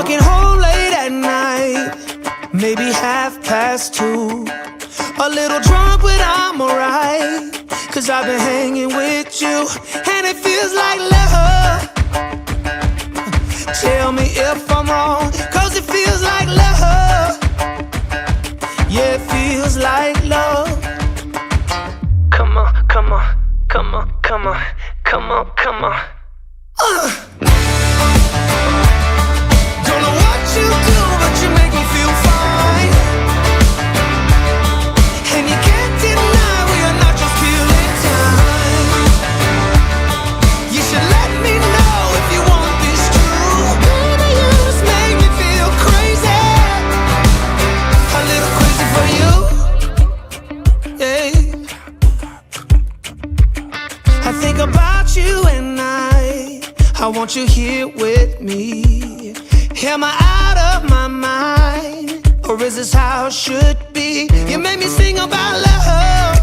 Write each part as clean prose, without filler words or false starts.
walking home late at night, maybe 2:30. A little drunk, but I'm alright, 'cause I've been hanging with you, and it feels like love. Tell me if I'm wrong, 'cause it feels like love. Yeah, it feels like love. Come on, come on, come on, come on, come on, come on. Don't know what you do, but you make me feel fine. And you can't deny we are not just killing time. You should let me know if you want this true. Baby, you just make me feel crazy. A little crazy for you. Yeah. I think about you and I want you here with me. Am I out of my mind, or is this how it should be? You made me sing about love,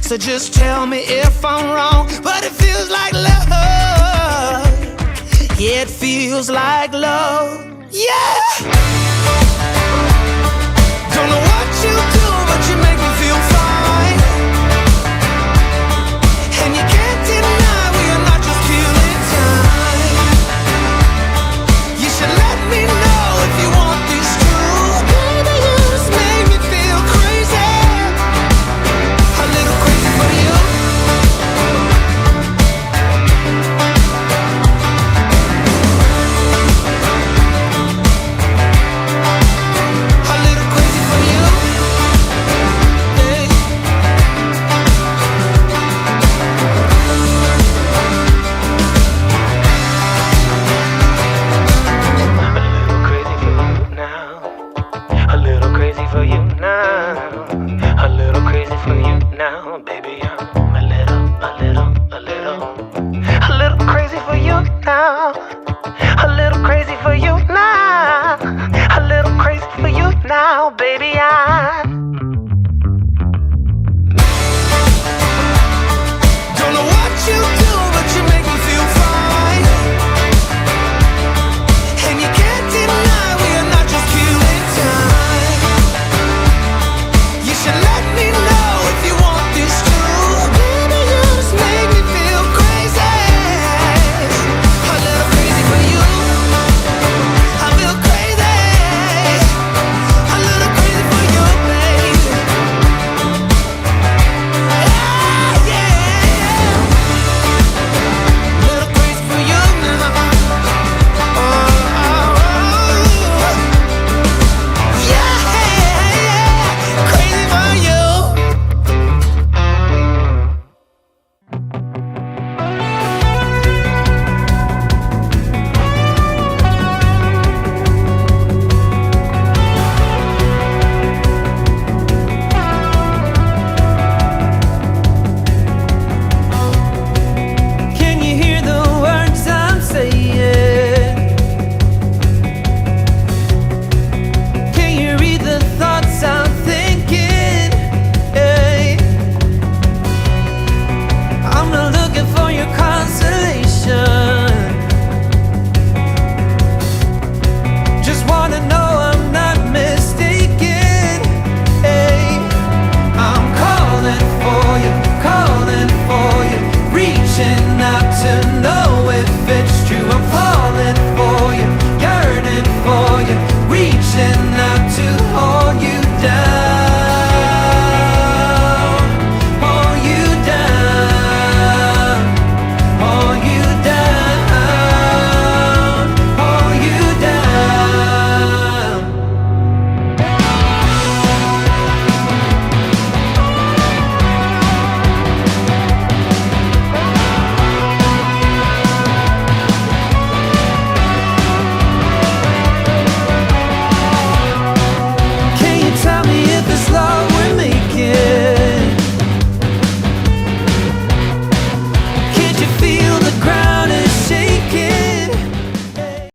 so just tell me if I'm wrong, but it feels like love. Yeah, it feels like love. Yeah. Don't know what you do, but you make me feel fine. And you can't deny we are not just killing time. You should let me know if you want this true. Baby, you just make me feel crazy. A little crazy for you. A little crazy for you. Hey. A little crazy for you now. A little crazy for you now, baby. I'm a little crazy for you now. A little crazy for you now. A little crazy for you now, baby.